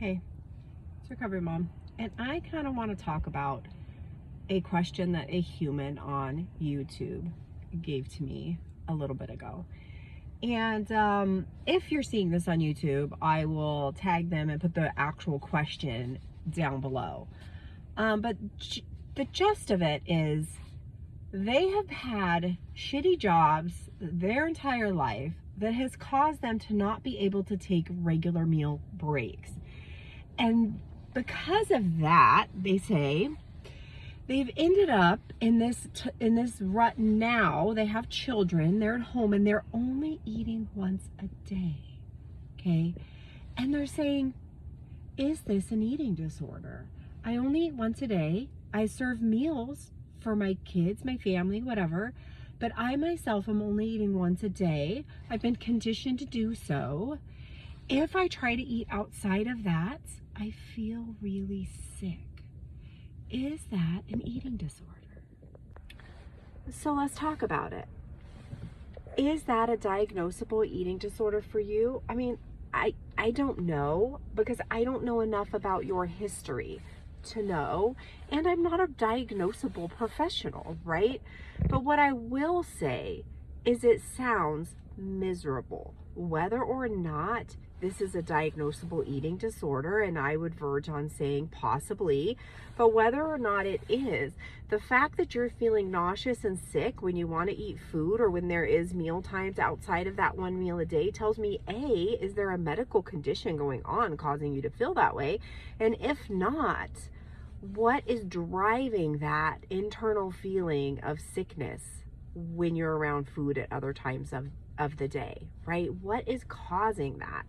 Hey, it's Recovery Mom, and I kind of want to talk about a question that a human on YouTube gave to me a little bit ago. And if you're seeing this on YouTube, I will tag them and put the actual question down below. But the gist of it is they have had shitty jobs their entire life that has caused them to not be able to take regular meal breaks. And because of that, they say, they've ended up in this rut now. They have children, they're at home, and they're only eating once a day, okay? And they're saying, is this an eating disorder? I only eat once a day. I serve meals for my kids, my family, whatever, but I myself am only eating once a day. I've been conditioned to do so. If I try to eat outside of that, I feel really sick. Is that an eating disorder? So let's talk about it. Is that a diagnosable eating disorder for you? I mean, I don't know, because I don't know enough about your history to know, and I'm not a diagnosable professional, right? But what I will say is it sounds miserable. Whether or not this is a diagnosable eating disorder, and I would verge on saying possibly, but whether or not it is, the fact that you're feeling nauseous and sick when you want to eat food or when there is meal times outside of that one meal a day tells me, A, is there a medical condition going on causing you to feel that way? And if not, what is driving that internal feeling of sickness when you're around food at other times of the day, right? What is causing that?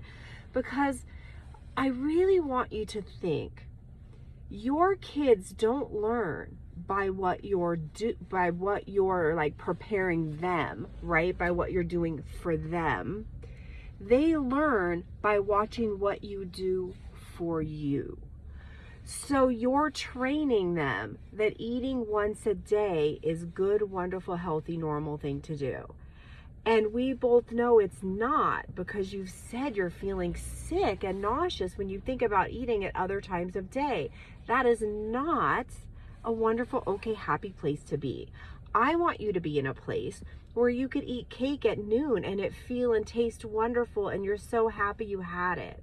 Because I really want you to think, your kids don't learn by what you're like preparing them, right? By what you're doing for them. They learn by watching what you do for you. So you're training them that eating once a day is good, wonderful, healthy, normal thing to do. And we both know it's not, because you've said you're feeling sick and nauseous when you think about eating at other times of day. That is not a wonderful, okay, happy place to be. I want you to be in a place where you could eat cake at noon and it feel and taste wonderful and you're so happy you had it.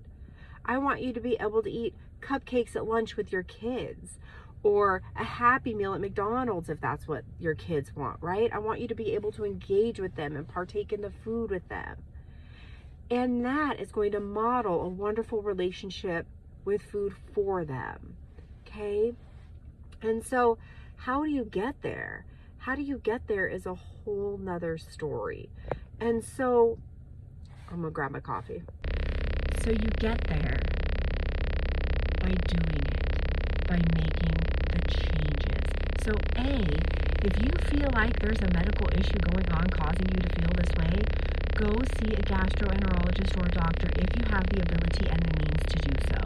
I want you to be able to eat cupcakes at lunch with your kids, or a Happy Meal at McDonald's if that's what your kids want, right? I want you to be able to engage with them and partake in the food with them. And that is going to model a wonderful relationship with food for them, okay? And so how do you get there? How do you get there is a whole nother story. And so I'm gonna grab my coffee. So you get there by doing it, by making the changes. So A, if you feel like there's a medical issue going on causing you to feel this way, go see a gastroenterologist or a doctor if you have the ability and the means to do so.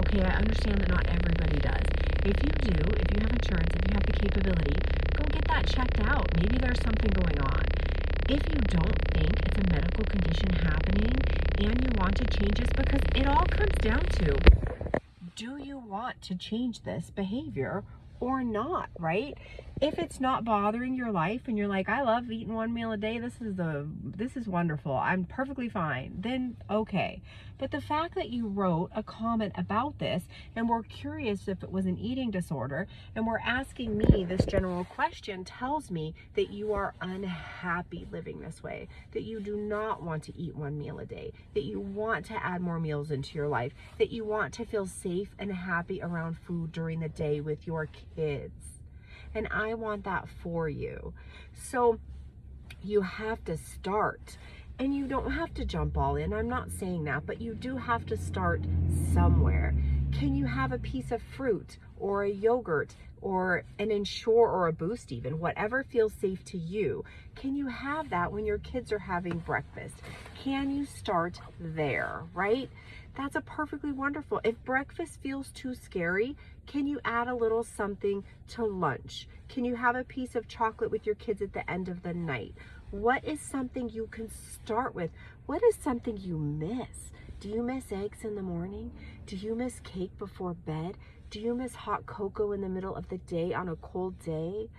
Okay, I understand that not everybody does. If you do, if you have insurance, if you have the capability, go get that checked out. Maybe there's something going on. If you don't think it's a medical condition happening and you want to change this, because it all comes down to, do you want to change this behavior or not, right? If it's not bothering your life and you're like, I love eating one meal a day, this is wonderful, I'm perfectly fine, then okay. But the fact that you wrote a comment about this and were curious if it was an eating disorder and were asking me this general question tells me that you are unhappy living this way, that you do not want to eat one meal a day, that you want to add more meals into your life, that you want to feel safe and happy around food during the day with your kids. And I want that for you. So you have to start. And you don't have to jump all in. I'm not saying that, but you do have to start somewhere. Can you have a piece of fruit or a yogurt or an Ensure or a Boost even, whatever feels safe to you? Can you have that when your kids are having breakfast? Can you start there, right? That's a perfectly wonderful. If breakfast feels too scary, can you add a little something to lunch? Can you have a piece of chocolate with your kids at the end of the night? What is something you can start with? What is something you miss? Do you miss eggs in the morning? Do you miss cake before bed? Do you miss hot cocoa in the middle of the day on a cold day?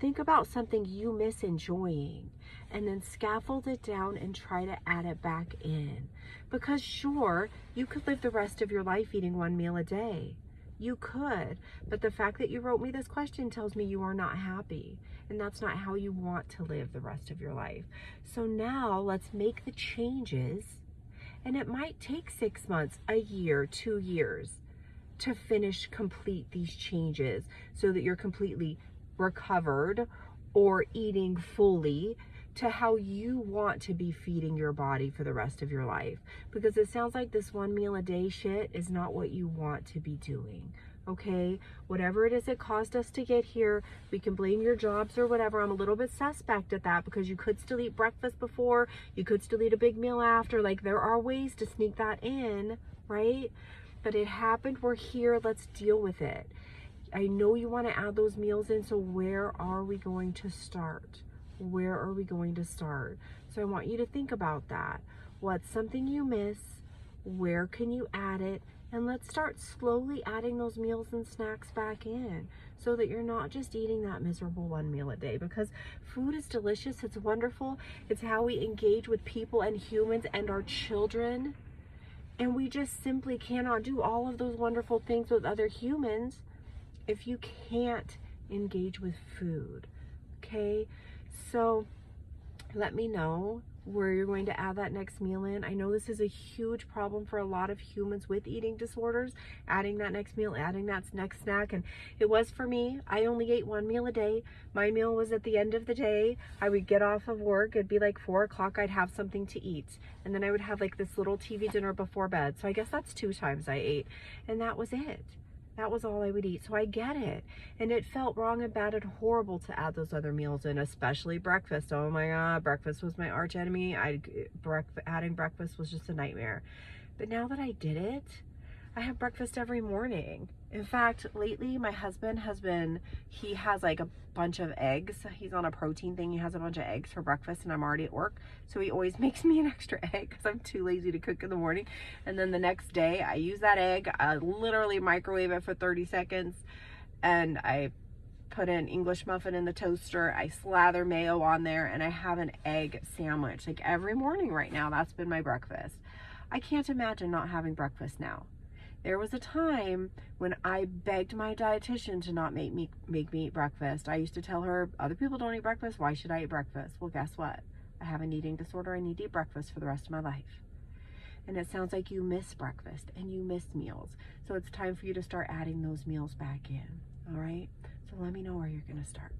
Think about something you miss enjoying and then scaffold it down and try to add it back in. Because sure, you could live the rest of your life eating one meal a day. You could, but the fact that you wrote me this question tells me you are not happy, and that's not how you want to live the rest of your life. So now let's make the changes, and it might take 6 months, a year, 2 years to complete these changes so that you're completely recovered or eating fully to how you want to be feeding your body for the rest of your life. Because it sounds like this one meal a day shit is not what you want to be doing. Okay, whatever it is it caused us to get here, we can blame your jobs or whatever. I'm a little bit suspect at that because you could still eat breakfast before, you could still eat a big meal after. Like, there are ways to sneak that in, right? But it happened, we're here, let's deal with it. I know you want to add those meals in, so where are we going to start? Where are we going to start? So I want you to think about that. What's something you miss? Where can you add it? And let's start slowly adding those meals and snacks back in so that you're not just eating that miserable one meal a day, because food is delicious. It's wonderful. It's how we engage with people and humans and our children. And we just simply cannot do all of those wonderful things with other humans if you can't engage with food. Okay? So let me know where you're going to add that next meal in. I know this is a huge problem for a lot of humans with eating disorders, adding that next meal, adding that next snack. And it was for me. I only ate one meal a day. My meal was at the end of the day. I would get off of work. It'd be like 4 o'clock. I'd have something to eat. And then I would have like this little TV dinner before bed. So I guess that's 2 times I ate. And that was it. That was all I would eat. So I get it. And it felt wrong and bad and horrible to add those other meals in, especially breakfast. Oh my God, breakfast was my arch enemy. Adding breakfast was just a nightmare. But now that I did it, I have breakfast every morning. In fact, lately my husband he has like a bunch of eggs. He's on a protein thing. He has a bunch of eggs for breakfast and I'm already at work. So he always makes me an extra egg because I'm too lazy to cook in the morning. And then the next day I use that egg. I literally microwave it for 30 seconds and I put an English muffin in the toaster. I slather mayo on there and I have an egg sandwich like every morning right now. That's been my breakfast. I can't imagine not having breakfast now. There was a time when I begged my dietitian to not make me eat breakfast. I used to tell her, other people don't eat breakfast, why should I eat breakfast? Well, guess what? I have an eating disorder. I need to eat breakfast for the rest of my life. And it sounds like you miss breakfast and you miss meals. So it's time for you to start adding those meals back in, all right? So let me know where you're gonna start.